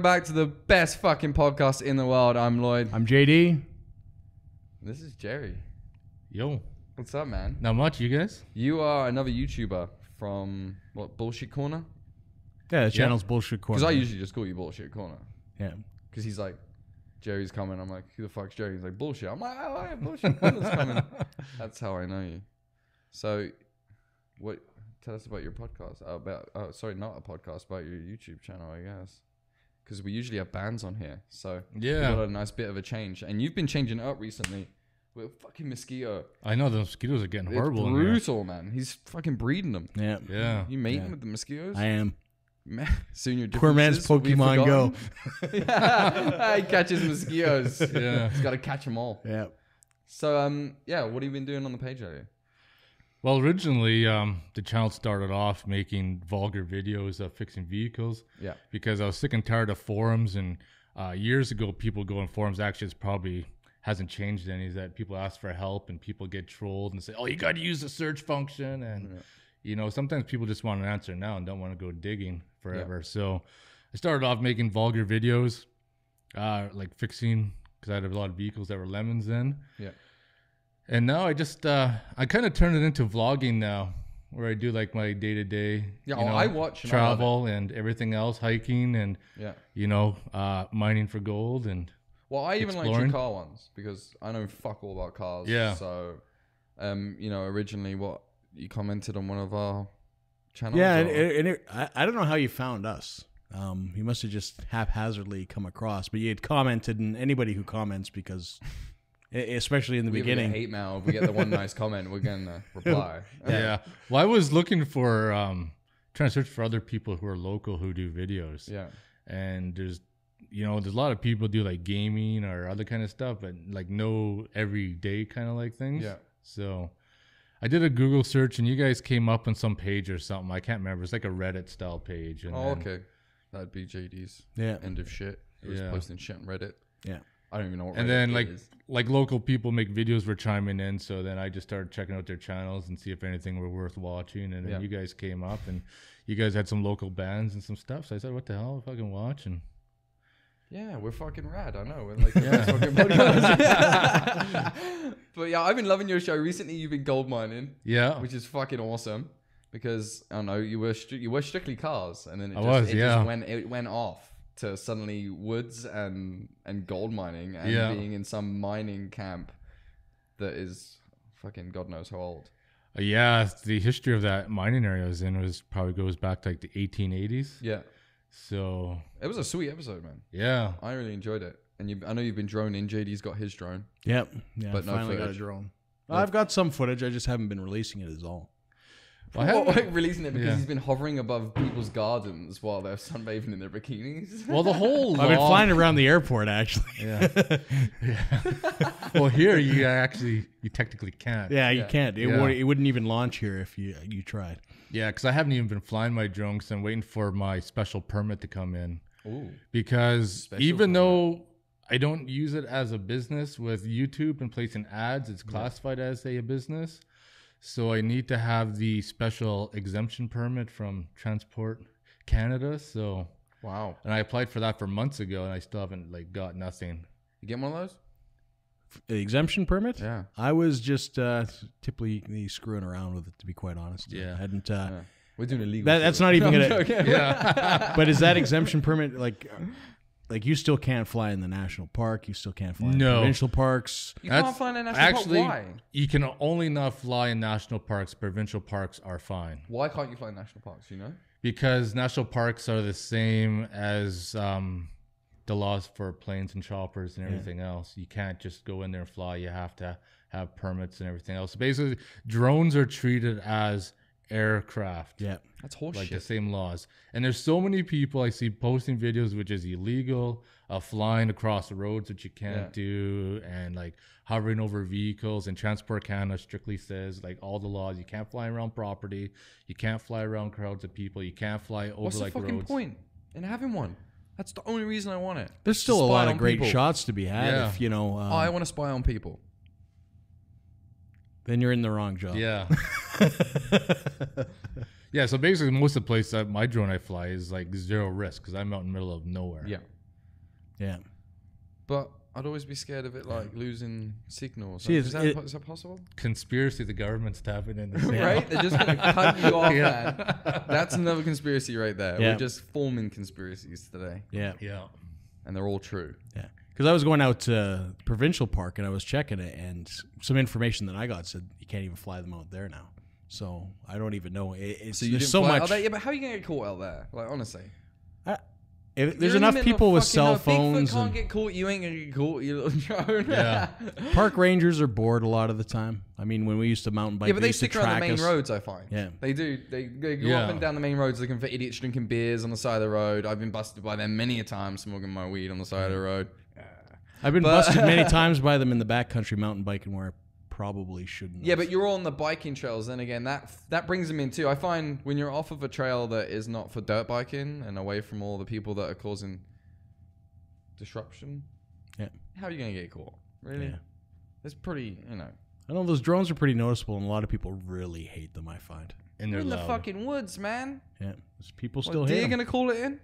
welcome back to the best fucking podcast in the world. I'm Lloyd. I'm JD. This is Jerry. Yo. What's up, man? Not much, you guys? You are another YouTuber from, what, Bullshitkorner? Yeah, the channel's Bullshitkorner. Because I usually just call you Bullshitkorner. Yeah. Because he's like, Jerry's coming. I'm like, who the fuck's Jerry? He's like, bullshit. I'm like, oh, yeah, Bullshitkorner's coming. That's how I know you. So, tell us about your podcast. Sorry, not a podcast, about your YouTube channel, I guess. Because we usually have bands on here. So, yeah, we got a nice bit of a change. And you've been changing it up recently with fucking mosquito. I know, the mosquitoes are getting horrible. It's brutal, man. He's fucking breeding them. Yeah. Yeah. You mating with the mosquitoes? I am. Soon your Poor man's Pokemon Go. Yeah. He catches mosquitoes. Yeah. He's got to catch them all. Yeah. So, yeah, what have you been doing on the page lately? Well, originally, the channel started off making vulgar videos of fixing vehicles. Yeah. Because I was sick and tired of forums, and years ago, people go in forums. Actually, it's probably hasn't changed any. Is that people ask for help and people get trolled and say, "Oh, you got to use the search function," and you know, sometimes people just want an answer now and don't want to go digging forever. Yeah. So I started off making vulgar videos, like fixing, because I had a lot of vehicles that were lemons then. Yeah. And now I just, I kind of turned it into vlogging now, where I do like my day-to-day, I watch travel and everything else, hiking and, you know, mining for gold and well, I even like your car ones because I know fuck all about cars. Yeah. So, you know, originally you commented on one of our channels. Yeah, and I don't know how you found us. You must have just haphazardly come across, but you had commented, and anybody who comments, because... especially in the beginning. We hate mail. If we get the one nice comment, we're going to reply. Yeah. Well, I was looking for, trying to search for other people who are local who do videos. Yeah. And there's a lot of people do like gaming or other kind of stuff, but like no everyday kind of like things. Yeah. So I did a Google search and you guys came up on some page or something. I can't remember. It's like a Reddit style page. And okay. That'd be JD's. Yeah. End of shit. He was posting shit on Reddit. Yeah. I don't even know what and Reddit then is. like local people make videos were chiming in, so then I just started checking out their channels and see if anything were worth watching. And then you guys came up and you guys had some local bands and some stuff. So I said, what the hell, I'll fucking watch. And yeah, we're fucking rad. I know. We're like fucking podcast. But yeah, I've been loving your show. Recently you've been gold mining. Yeah. Which is fucking awesome. Because I don't know, you were strictly cars, and then it went off to suddenly woods and gold mining and being in some mining camp that is fucking God knows how old. Yeah, the history of that mining area I was in probably goes back to like the 1880s. Yeah. So it was a sweet episode, man. Yeah. I really enjoyed it. And I know you've been droning. JD's got his drone. Yep. Yeah, but finally got a drone. I've got some footage. I just haven't been releasing it is all. Well, releasing it because he's been hovering above people's gardens while they're sunbathing in their bikinis. Well, the whole I've been flying around the airport, actually. Yeah. Well, here you technically can't. Yeah, you can't. It wouldn't even launch here if you tried. Yeah, because I haven't even been flying my drone because I'm waiting for my special permit to come in. Ooh. Because even though I don't use it as a business with YouTube and placing ads, it's classified as a business. So I need to have the special exemption permit from Transport Canada. So wow. And I applied for that for months ago, and I still haven't got nothing. You get one of those? The exemption permit? Yeah. I was just typically screwing around with it, to be quite honest. Yeah. I hadn't. We're doing illegal. That's not even gonna. Yeah. But is that exemption permit like you still can't fly in the national park? You still can't fly in provincial parks? You can't fly in a national park? Why? You can only not fly in national parks. Provincial parks are fine. Why can't you fly in national parks, you know? Because national parks are the same as the laws for planes and choppers and everything else. You can't just go in there and fly. You have to have permits and everything else. So basically, drones are treated as aircraft. Yeah. That's horseshit. Like the same laws. And there's so many people I see posting videos which is illegal, flying across the roads, which you can't do, and like hovering over vehicles. And Transport Canada strictly says like all the laws. You can't fly around property. You can't fly around crowds of people. You can't fly over What's like the fucking roads. point in having one? That's the only reason I want it. There's still a lot of great shots to be had. Yeah. If you know, I want to spy on people. Then you're in the wrong job. Yeah. Yeah, so basically most of the places that my drone I fly is like zero risk because I'm out in the middle of nowhere. Yeah. Yeah. But I'd always be scared of it, like losing signal. See, is that possible? Conspiracy, the government's tapping in this. Right? They're just going to cut you off, Yeah. man. That's another conspiracy right there. Yeah. We're just forming conspiracies today. Yeah. Yeah. And they're all true. Yeah. Because I was going out to Provincial Park and I was checking it, and some information that I got said you can't even fly them out there now. So I don't even know. So you there's didn't so fly much. out there? Yeah, but how are you going to get caught out there? Like, honestly. There's You're in the enough middle of people with fucking, cell Bigfoot phones. can't And get caught. You ain't going to get caught, you little drone. Yeah. park rangers are bored a lot of the time. I mean, when we used to mountain bike, Yeah, but they used to stick around the track main us. roads, I find. Yeah. They do. They go Yeah. up and down the main roads looking for idiots drinking beers on the side of the road. I've been busted by them many a time smoking my weed on the side of the road. I've been busted many times by them in the backcountry mountain biking where I probably shouldn't. Yeah, have. but you're on the biking trails. Then again, that brings them in too. I find when you're off of a trail that is not for dirt biking and away from all the people that are causing disruption, Yeah. how are you going to get caught? Really? Yeah. It's pretty, I know those drones are pretty noticeable, and a lot of people really hate them. I find. And You're they're in the loud. fucking woods, man. Yeah, people What, still deer hate them. going to call it in?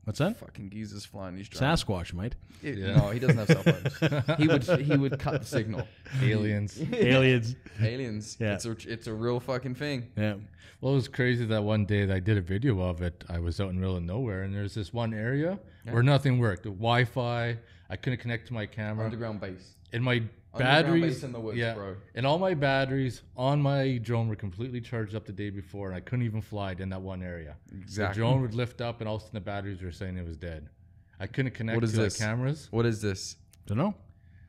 What's that? Fucking geezers flying these drones. Sasquatch, mate. Yeah. No, he doesn't have cell phones. he would cut the signal. Aliens. Aliens. Aliens. Yeah. It's a real fucking thing. Yeah. Well, it was crazy that one day that I did a video of it. I was out in the middle of nowhere, and there's this one area where nothing worked. The Wi-Fi, I couldn't connect to my camera. Underground base. And my Underground batteries, base in the woods, yeah, bro. and all my batteries on my drone were completely charged up the day before, and I couldn't even fly it in that one area. Exactly. The drone would lift up, and all of a sudden the batteries were saying it was dead. I couldn't connect What is to this? the cameras. What is this? Don't know.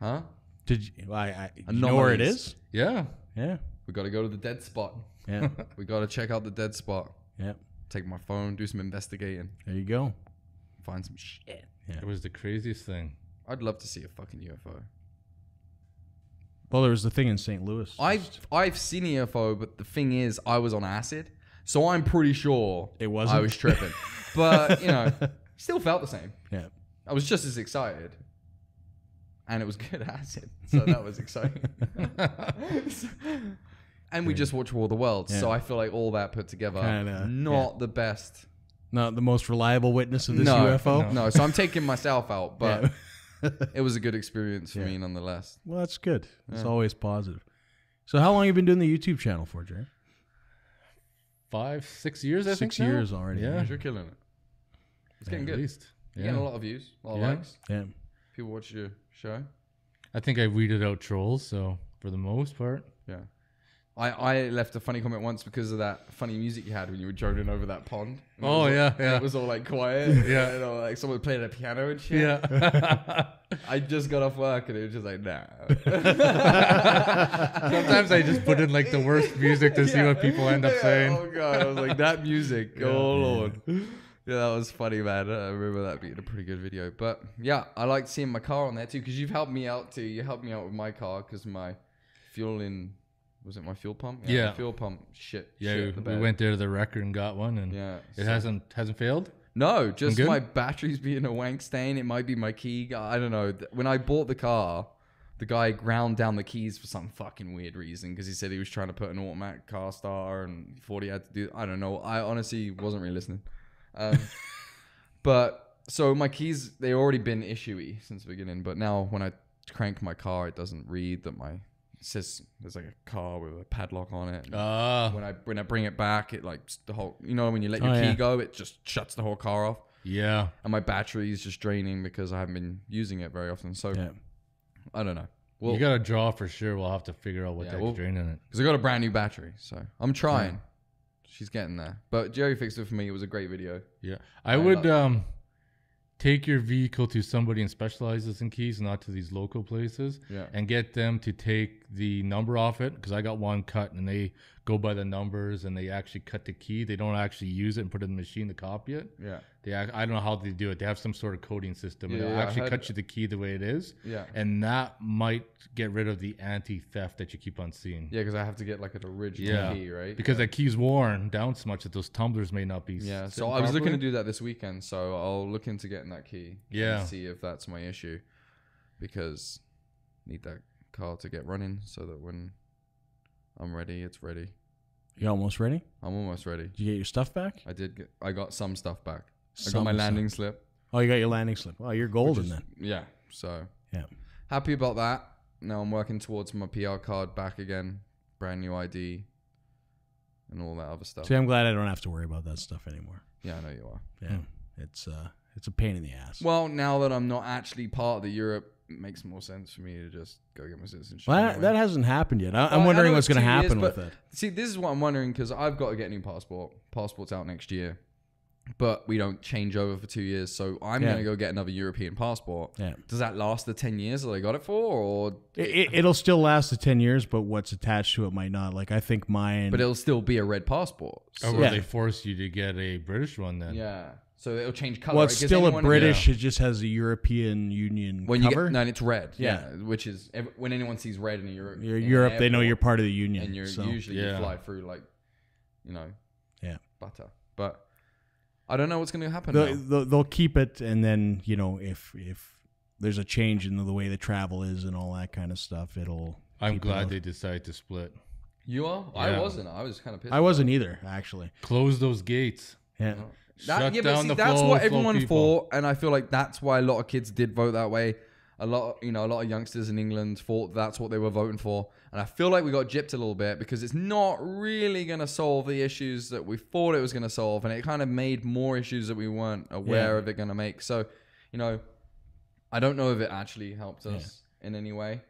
Huh? Did you? You know where it Anomalies. is? Yeah, Yeah. We got to go to the dead spot. Yeah. We got to check out the dead spot. Yeah. Take my phone, do some investigating, There you go. find some shit. Yeah. it was the craziest thing. I'd love to see a fucking UFO. Well, there was the thing in St. Louis. I've seen a UFO, but the thing is, I was on acid, so I'm pretty sure It wasn't? I was tripping. But still felt the same. Yeah. I was just as excited, and it was good acid, so that was exciting. And we just watched War of the Worlds, so Yeah. I feel like all that put together, Kinda, not the best. Not the most reliable witness of this No, UFO. No, so I'm taking myself out, but Yeah. it was a good experience for Yeah. me nonetheless. Well, that's good. It's Yeah. always positive. So, how long have you been doing the YouTube channel for, Jerry? 5, 6 years, I think. 6 now? years already. Yeah, You're killing it. It's getting at good. least. You're Yeah. getting a lot of views, a lot of Yeah. likes. Yeah. People watch your show. I think I weeded out trolls, so for the most part. Yeah. I left a funny comment once because of that funny music you had when you were droning over that pond. And it Oh, was all- yeah, and yeah. It was all like quiet. Yeah. You know, like someone playing a piano and shit. Yeah. I just got off work and it was just like, nah. Sometimes I just put in like the worst music to see what people end up Yeah, saying. Oh, God. I was like, that music. Yeah. Oh, Lord. Yeah, that was funny, man. I remember that being a pretty good video. But yeah, I liked seeing my car on there too because you've helped me out too. You helped me out with my car because my fuel in. Was it my fuel pump? Yeah. My fuel pump shit. Yeah, shit the we bed. went there to the record and got one, and Yeah. it hasn't failed. No, just good? my batteries being a wank stain. It might be my key. I don't know. When I bought the car, the guy ground down the keys for some fucking weird reason because he said he was trying to put an automatic car starter and thought he had to do. I don't know. I honestly wasn't really listening. But so my keys, they already been issuey since the beginning. But now when I crank my car, it doesn't read that my. It says there's like a car with a padlock on it. And when I bring it back, it like the whole when you let your key go, it just shuts the whole car off. Yeah. And my battery is just draining because I haven't been using it very often. So Yeah. I don't know. Well, You got a draw for sure. We'll have to figure out what Yeah, that's well- draining it. because I got a brand new battery, so I'm trying. She's getting there. But Jerry fixed it for me. It was a great video. Yeah. I would take your vehicle to somebody and specializes in keys, not to these local places, Yeah. and get them to take the number off it, because I got one cut and they go by the numbers and they actually cut the key. They don't actually use it and put it in the machine to copy it. Yeah. I don't know how they do it. They have some sort of coding system. Yeah, It'll I actually heard- cut you the key the way it is. Yeah. And that might get rid of the anti-theft that you keep on seeing. Yeah, because I have to get like an original Yeah. key, right? Because that key's worn down so much that those tumblers may not be. Yeah, so sitting I was looking to properly. do that this weekend, so I'll look into getting that key. Yeah. And see if that's my issue. Because I need that car to get running so that when I'm ready, it's ready. You almost ready? I'm almost ready. Did you get your stuff back? I got some stuff back. I got Some my stuff. landing slip. Oh, you got your landing slip. Oh, you're golden then. Yeah. So Yeah. happy about that. Now I'm working towards my PR card back again, brand new ID, and all that other stuff. See, I'm glad I don't have to worry about that stuff anymore. Yeah, I know you are. Yeah, it's a pain in the ass. Well, now that I'm not actually part of the Europe, it makes more sense for me to just go get my citizenship. Well, anyway. that hasn't happened yet. I'm Well, wondering I know what's it's going to 2 years, happen but with it. See, this is what I'm wondering because I've got to get a new passport. Passport's out next year, but we don't change over for 2 years. So I'm Yeah. going to go get another European passport. Yeah. Does that last the 10 years that I got it for? Or It'll still last the 10 years, but what's attached to it might not. Like, I think mine... But it'll still be a red passport. Or So, will they force you to get a British one then? yeah. So it'll change color. Well, it's still a British. It just has a European Union When cover. you get, no, and it's red. Yeah. Which is when anyone sees red in Europe, You're Europe, they know you're part of the Union. and you're so. usually you Yeah. fly through like, Yeah. butter. But I don't know what's going to happen. now. They'll keep it, and then, if there's a change in the way the travel is and all that kind of stuff, it'll... I'm keep it glad out. they decided to split. You are? Yeah. I wasn't. I was kind of pissed. I wasn't either, actually. Close those gates. Yeah. Shut down the that's flow what of slow everyone people. thought, and I feel like that's why a lot of kids did vote that way. A lot of youngsters in England thought that's what they were voting for, and I feel like we got gypped a little bit because it's not really going to solve the issues that we thought it was going to solve, and it kind of made more issues that we weren't aware of it going to make. So, I don't know if it actually helped us in any way.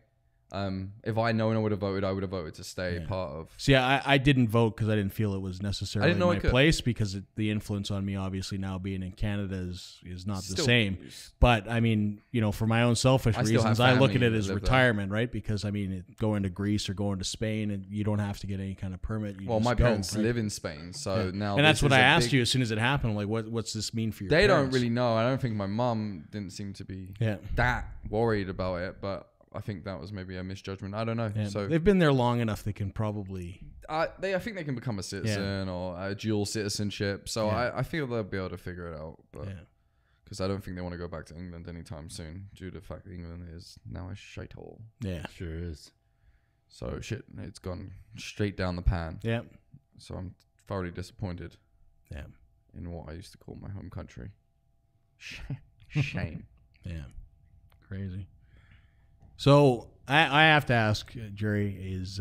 If I known I would have voted to stay part of. See, I didn't vote because I didn't feel it was necessarily I didn't know my I could. place because the influence on me, obviously, now being in Canada is not the Still- same. But, I mean, for my own selfish I still reasons, have I look at family it as that live there. retirement, right? Because, I mean, going to Greece or going to Spain, and you don't have to get any kind of permit. You Well, just my go, parents right? live in Spain, so now And that's this what is I a asked big- you as soon as it happened. Like, what's this mean for your They parents? don't really know. I don't think my mum didn't seem to be that worried about it, but I think that was maybe a misjudgment. I don't know. Yeah, So they've been there long enough; they can probably. I think they can become a citizen or a dual citizenship. So I feel they'll be able to figure it out. But because I don't think they want to go back to England anytime soon, due to the fact that England is now a shithole. Yeah, Sure is. So shit, it's gone straight down the pan. yeah, So I'm thoroughly disappointed. yeah, In what I used to call my home country. Shame. yeah. Crazy. So I have to ask, Jerry, is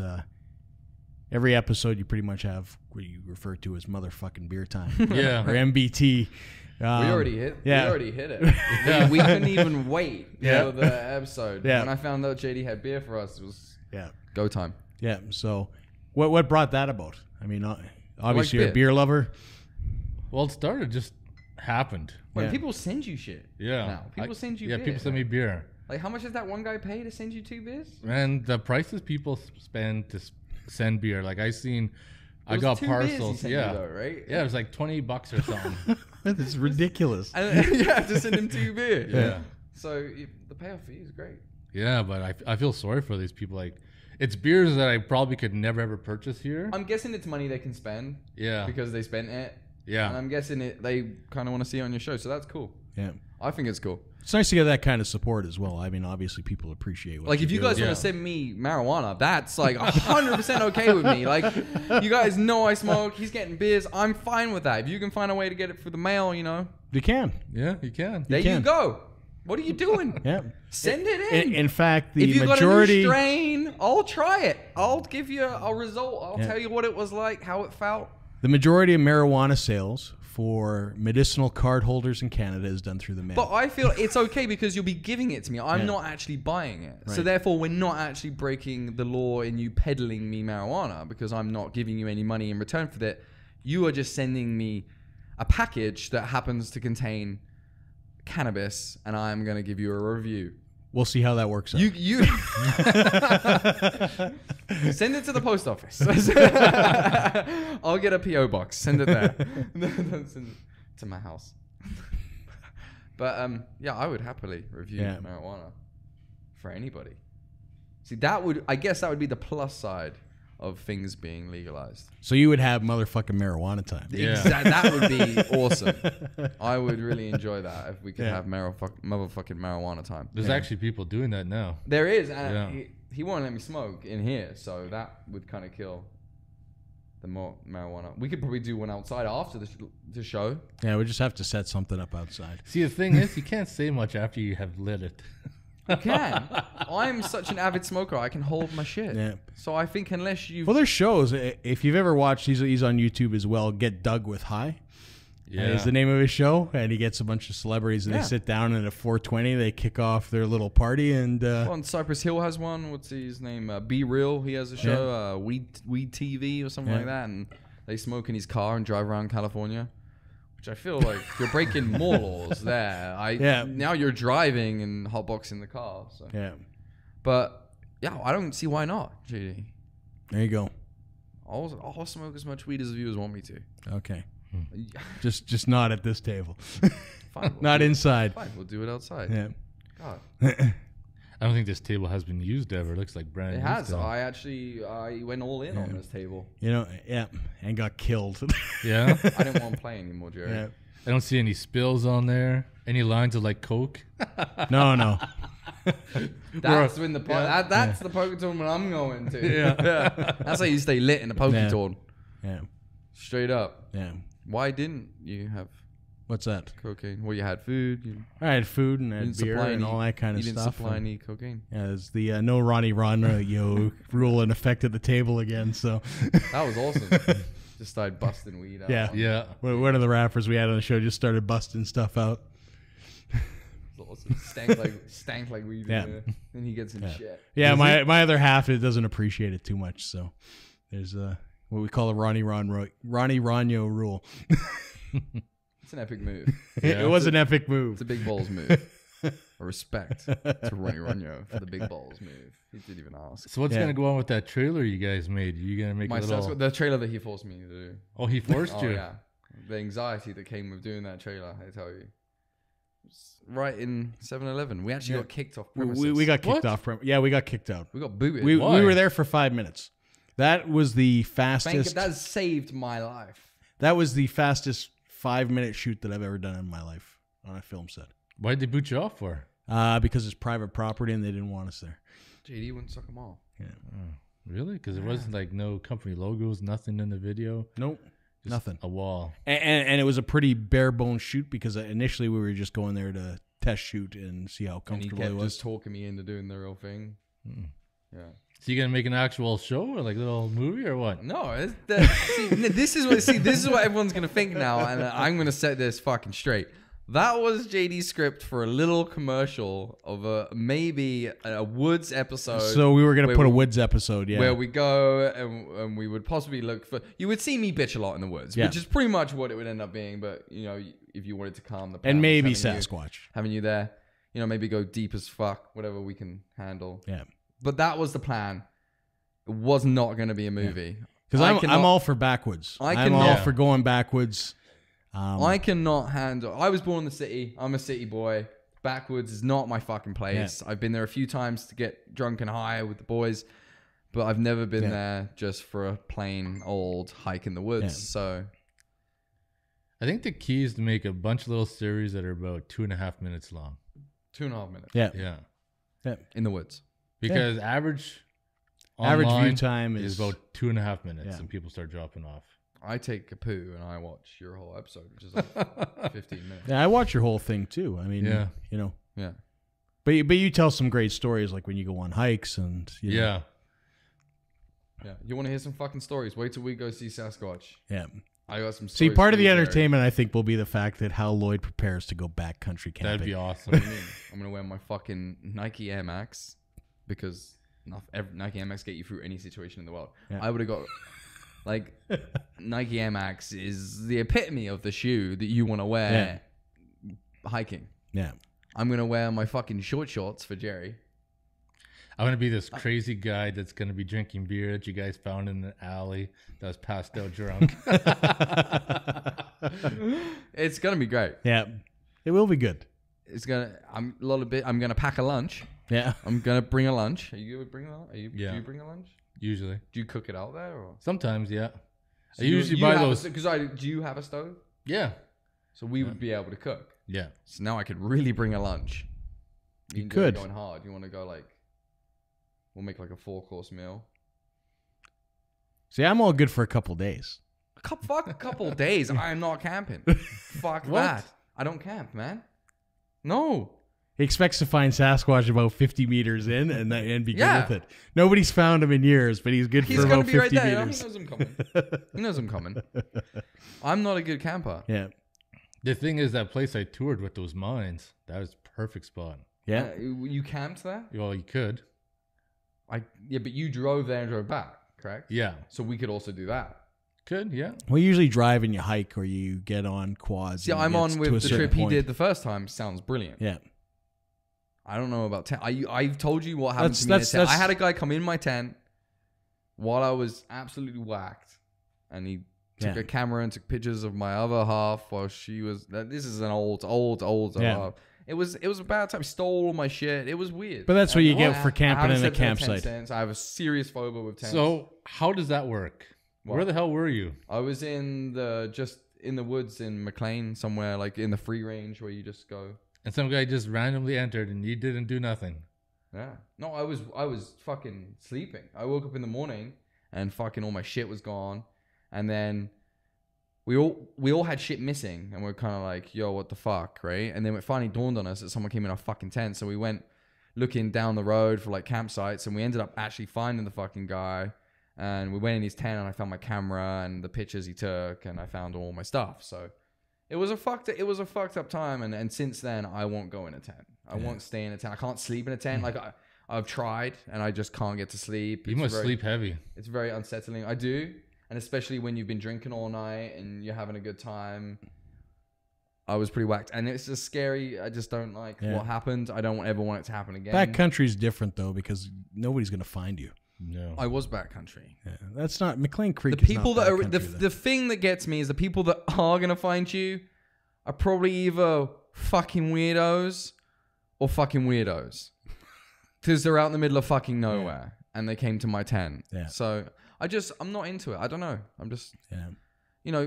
every episode you pretty much have what you refer to as motherfucking beer time, Yeah. or MBT. We already hit it. Yeah. We couldn't even wait Yeah. for the episode. Yeah. When I found out JD had beer for us, it was Yeah, go time. yeah. So what brought that about? I mean, obviously you're a beer. beer lover. Well, it started just happened. When Yeah. people send you shit. Yeah. Now. People send you Yeah, beer. people send me beer. Like, how much does that one guy pay to send you 2 beers? And the prices people spend to send beer, like I got 2 beers he parcels. sent Yeah. you though, right? Yeah, it was like $20 or something. That's ridiculous. And you have to send him 2 beers. Yeah. So the payoff fee is great. Yeah, but I feel sorry for these people. Like, it's beers that I probably could never ever purchase here. I'm guessing it's money they can spend. Yeah. Because they spent it. Yeah. And I'm guessing they kind of want to see it on your show. So that's cool. Yeah, I think it's cool. it's nice to get that kind of support as well. I mean, obviously people appreciate what Like, if you do. guys Yeah. want to send me marijuana, that's like 100% okay with me. Like, you guys know I smoke. He's getting beers. I'm fine with that. If you can find a way to get it through the mail, you can. Yeah, you can. there you can. go. What are you doing? Yeah. Send it in. In fact, the if you majority. got a new strain, I'll try it. I'll give you a result. I'll Yeah. tell you what it was like, how it felt. The majority of marijuana sales for medicinal card holders in Canada is done through the mail. But I feel it's okay because you'll be giving it to me. I'm Yeah. not actually buying it. So Right. therefore, we're not actually breaking the law in you peddling me marijuana because I'm not giving you any money in return for that. You are just sending me a package that happens to contain cannabis, and I'm going to give you a review. We'll see how that works out. You send it to the post office. I'll get a PO box. Send it there. Don't send it to my house. But yeah, I would happily review marijuana for anybody. See, I guess that would be the plus side of things being legalized. So you would have motherfucking marijuana time. Yeah. That would be awesome. I would really enjoy that if we could Yeah. have motherfucking marijuana time. There's actually people doing that now. There is, and Yeah. he won't let me smoke in here, so that would kind of kill the marijuana. We could probably do one outside after the show. Yeah, we just have to set something up outside. See, the thing is, you can't say much after you have lit it. You can. I'm such an avid smoker. I can hold my shit. Yeah. So I think unless you... Well, there's shows. If you've ever watched, he's on YouTube as well, Get Dug with High. Yeah. Is the name of his show, and he gets a bunch of celebrities, and they sit down, and at 4:20 they kick off their little party, and Well, and Cypress Hill has one. What's his name? Be Real. He has a show, Weed TV or something like that, and they smoke in his car and drive around California, which I feel like you're breaking more laws there. Now you're driving and hotboxing the car. So. yeah, But yeah, I don't see why not, JD. there you go. I'll smoke as much weed as the viewers want me to. Okay, just not at this table, Fine, not inside. Fine, we'll do it outside. Yeah. God. I don't think this table has been used ever. It looks like brand new. It has. still. I went all in on this table. And got killed. Yeah. I didn't want to play anymore, Jerry. Yeah. I don't see any spills on there. Any lines of like Coke? No. That's when the that's the poker tournament I'm going to. Yeah. That's how you stay lit in a poker tournament. Yeah. Straight up. Yeah. Why didn't you have What's that? cocaine? Well, you had food. I had food and I You had didn't beer supply and any- all that kind of You stuff. didn't supply and- any cocaine. Yeah, there's the no Ronnie Ron rule in effect at the table again. So That was awesome. Just started busting weed out. Yeah. Yeah. one of the rappers we had on the show just started busting stuff out. It was awesome. Stank like weed. Yeah. In there. And he gets in shit. Yeah, my other half it doesn't appreciate it too much. So there's what we call a Ronnie Ronyo rule. It's an epic move. It was an epic move. It's a big balls move. A respect to Ronnie Ronyo for the big balls move. He didn't even ask. So what's gonna go on with that trailer you guys made? You gonna make a little? The trailer that he forced me to do. Oh, he forced Oh you. yeah, the anxiety that came with doing that trailer. I tell you, It's right in 7-Eleven. We actually got kicked off premises. We got kicked What? off. Yeah, we got kicked out. We got booted. We Why? were there for 5 minutes. That was the fastest. That saved my life. That was the fastest 5-minute shoot that I've ever done in my life on a film set. Why did they boot you off for? Because it's private property and they didn't want us there. JD wouldn't suck them off. Yeah. Really? Because there wasn't like no company logos, nothing in the video. Nope. Just Nothing. A wall. And it was a pretty bare bones shoot because initially we were just going there to test shoot and see how And he comfortable kept it was. just talking me into doing the real thing. Yeah. So you gonna make an actual show or like a little movie or what? No, this is what everyone's gonna think now, and I'm gonna set this fucking straight. That was JD's script for a little commercial of maybe a Woods episode. So we were going to where put a we- Woods episode, yeah. Where we go and we would possibly look for. You would see me bitch a lot in the woods, Yeah. which is pretty much what it would end up being. But you know, if you wanted to calm the and pounds, maybe having Sasquatch. having you there, you know, maybe go deep as fuck, whatever we can handle. Yeah. But that was the plan. It was not going to be a movie. Because I'm all for backwoods. I'm all for going backwards. I cannot handle. I was born in the city. I'm a city boy. Backwoods is not my fucking place. I've been there a few times to get drunk and high with the boys, but I've never been there just for a plain old hike in the woods. Yeah. So I think the key is to make a bunch of little series that are about 2.5 minutes long. 2.5 minutes. Yeah. Yeah. In the woods. Because average Average view online time is is about 2.5 minutes Yeah. and people start dropping off. I take a poo and I watch your whole episode, which is like 15 minutes. Yeah, I watch your whole thing too. I mean, Yeah. you know. Yeah. But you tell some great stories like when you go on hikes and you know, Yeah. Yeah. You want to hear some fucking stories? Wait till we go see Sasquatch. Yeah. I got some See, stories. part of for the you, Jerry. entertainment I think will be the fact that how Lloyd prepares to go backcountry camping. That'd be awesome. What do you mean? I'm going to wear my fucking Nike Air Max because Nike Air Max get you through any situation in the world. Yeah. I would have got like Nike Air Max is the epitome of the shoe that you want to wear hiking. Yeah. I'm going to wear my fucking short shorts for Jerry. I'm going to be this crazy guy that's going to be drinking beer that you guys found in the alley that was passed out drunk. It's going to be great. Yeah. It will be good. It's going to I'm going to pack a lunch. Yeah. I'm going to bring a lunch. Are you going to bring a lunch? Yeah. Do you bring a lunch? Usually. Do you cook it out there or? Sometimes, yeah. So I usually buy those. Do you have a stove? Yeah. So we would be able to cook. Yeah. So now I could really bring a lunch. You and Jerry could. going hard. You want to go like? We'll make like a 4-course meal. See, I'm all good for a couple days. Fuck a couple of days. I'm not camping. Fuck What? that. I don't camp, man. No. He expects to find Sasquatch about 50 meters in and be good Yeah. with it. Nobody's found him in years, but he's good He's for going about to be right 50 there. You know, he meters. knows I'm coming. He knows I'm coming. I'm not a good camper. Yeah. The thing is, that place I toured with those mines, that was a perfect spot. Yeah. You camped there? Well, you could. Yeah, but you drove there and drove back, correct? Yeah. So we could also do that. Could, yeah. Well, you usually drive and you hike or you get on quads. See, and I'm it on gets to with a the certain trip he point. did the first time. Sounds brilliant. Yeah. I don't know about tent. I've told you what happened That's- to me in a that's- tent. I that's- had a guy come in my tent while I was absolutely whacked, and he took Yeah. a camera and took pictures of my other half while she was. This is an old. Yeah. It was a bad time. He stole all my shit. It was weird. But that's what you get for I camping haven't in a slept in tent campsite. since. I have a serious phobia with tents. So, how does that work? What? Where the hell were you? I was in the woods in McLean somewhere, like in the free range where you just go. And some guy just randomly entered and you didn't do nothing. Yeah. No, I was fucking sleeping. I woke up in the morning and fucking all my shit was gone. And then we all had shit missing and we're kind of like, yo, what the fuck, right? And then it finally dawned on us that someone came in our fucking tent. So we went looking down the road for like campsites and we ended up actually finding the fucking guy. And we went in his tent and I found my camera and the pictures he took and I found all my stuff. So it was a fucked up time. And since then I won't go in a tent. I won't stay in a tent. I can't sleep in a tent. Like I've tried and I just can't get to sleep. You must sleep heavy. It's very unsettling. I do. And especially when you've been drinking all night and you're having a good time. I was pretty whacked. And it's just scary. I just don't like what happened. I don't ever want it to happen again. Backcountry's different though because nobody's going to find you. No. I was backcountry. Yeah, that's not McLean Creek. The people that are backcountry, the thing that gets me is the people that are gonna find you are probably either fucking weirdos or fucking weirdos because they're out in the middle of fucking nowhere and they came to my tent. Yeah. So I'm not into it. I don't know. I'm just Yeah.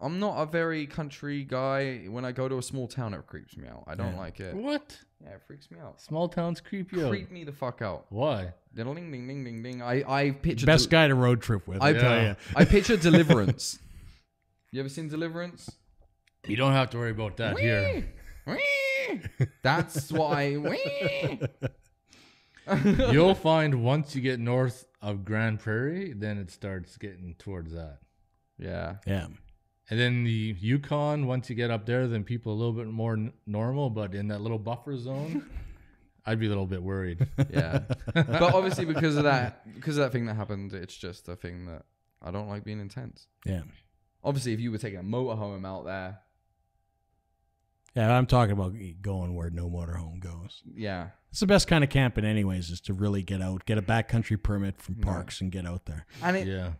I'm not a very country guy. When I go to a small town, it creeps me out. I don't like it. What? Yeah, it freaks me out. Small towns creep you out. Creep me the fuck out. Why? Ding ding ding ding ding. I picture Best guy to road trip with. I tell you. I picture Deliverance. You ever seen Deliverance? You don't have to worry about that here. That's why. You'll find once you get north of Grand Prairie, then it starts getting towards that. Yeah. Yeah. And then the Yukon, once you get up there, then people a little bit more normal. But in that little buffer zone, I'd be a little bit worried. Yeah. But obviously because of that thing that happened, it's just a thing that I don't like being intense. Yeah. Obviously, if you were taking a motorhome out there. Yeah, I'm talking about going where no motorhome goes. Yeah. It's the best kind of camping anyways, is to really get out, get a backcountry permit from parks and get out there. And it Yeah.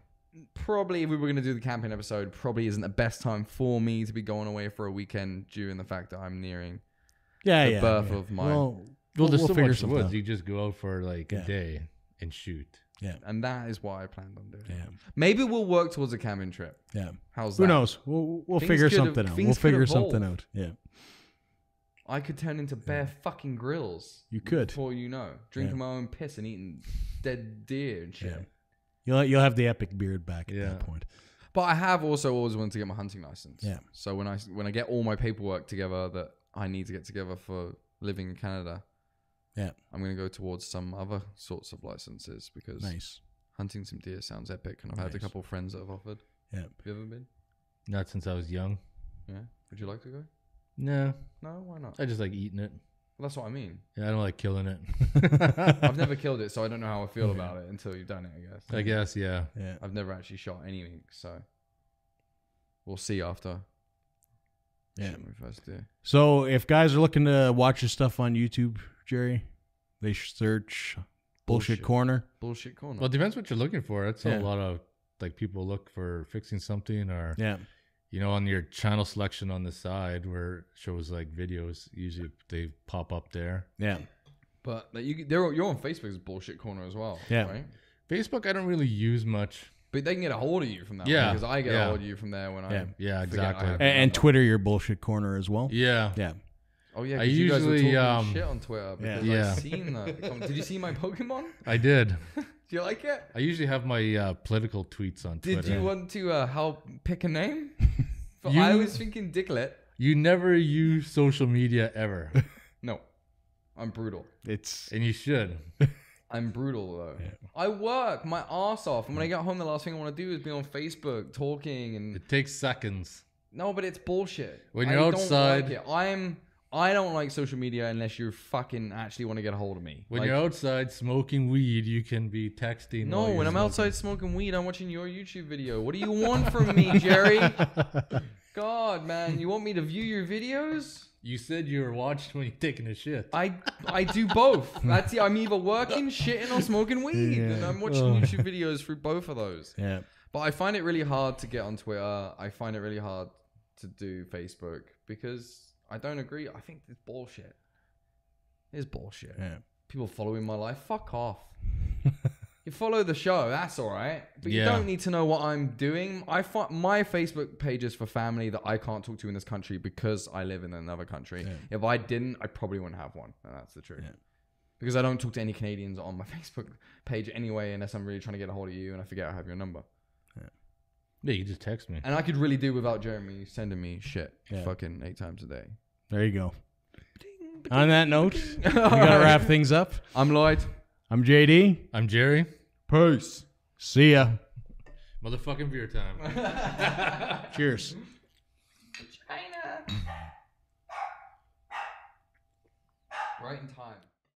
probably, if we were going to do the camping episode, probably isn't the best time for me to be going away for a weekend due in the fact that I'm nearing the birth of my... Well, there's so figure much something woods. out. You just go out for like a day and shoot. Yeah. And that is what I planned on doing. Yeah. Maybe we'll work towards a camping trip. Yeah. How's that? Who knows? We'll Things figure could something out. things We'll could figure evolve. something out. Yeah. I could turn into bare fucking grills. You could. Before you know. Drinking my own piss and eating dead deer and shit. Yeah. You'll have the epic beard back at Yeah. that point. But I have also always wanted to get my hunting license. Yeah. So when I get all my paperwork together that I need to get together for living in Canada, Yeah. I'm going to go towards some other sorts of licenses because Nice. hunting some deer sounds epic. And I've had a Nice. couple of friends that have offered. Yeah. Have you ever been? Not since I was young. Yeah. Would you like to go? No, No, why not? I just like eating it. Well, that's what I mean. Yeah, I don't like killing it. I've never killed it, so I don't know how I feel about it until you've done it, I guess. I guess, yeah. Yeah. I've never actually shot anything, so we'll see after. Yeah. Shoot my first deer. So if guys are looking to watch your stuff on YouTube, Jerry, they should search Bullshit Corner. Bullshit Corner. Well, it depends what you're looking for. That's Yeah. a lot of like people look for fixing something or Yeah. you know, on your channel selection on the side where it shows like videos, usually they pop up there. Yeah. But you're on Facebook's Bullshit Corner as well, Yeah. right? Facebook, I don't really use much. But they can get a hold of you from that Yeah, because I get a yeah. hold of you from there when Yeah. Yeah, forget I exactly. have And number. Twitter, your Bullshit Corner as well. Yeah. Yeah. Oh yeah, I 'cause you guys were usually, talking shit on Twitter because Yeah. I've seen that. Did you see my Pokemon? I did. Do you like it? I usually have my political tweets on Twitter. Did you want to help pick a name? You- I was thinking Dicklet. You never use social media ever, No, I'm brutal. and you should. I'm brutal though. Yeah. I work my ass off, and when I get home, the last thing I want to do is be on Facebook talking and. It takes seconds. No, but it's bullshit. When you're I outside- don't like it. I don't like social media unless you fucking actually want to get a hold of me. When Like, you're outside smoking weed, you can be texting. no, while you're when I'm smoking. outside smoking weed, I'm watching your YouTube video. What do you want from me, Jerry? God, man, you want me to view your videos? You said you were watching when you're taking a shit. I do both. That's it. I'm either working, shitting, or smoking weed, and I'm watching YouTube videos through both of those. Yeah. But I find it really hard to get on Twitter. I find it really hard to do Facebook because I don't agree. I think it's bullshit. It's bullshit. Yeah. People following my life. Fuck off. You follow the show. That's all right. But you Yeah. don't need to know what I'm doing. I find my Facebook page is for family that I can't talk to in this country because I live in another country. Yeah. If I didn't, I probably wouldn't have one. And that's the truth. Yeah. Because I don't talk to any Canadians on my Facebook page anyway, unless I'm really trying to get a hold of you and I forget I have your number. Yeah, you just text me. And I could really do without Jeremy sending me shit Yeah. fucking 8 times a day. There you go. On that note, we gotta wrap things up. I'm Lloyd. I'm JD. I'm Jerry. Peace. See ya. Motherfucking beer time. Cheers. China. Right in time.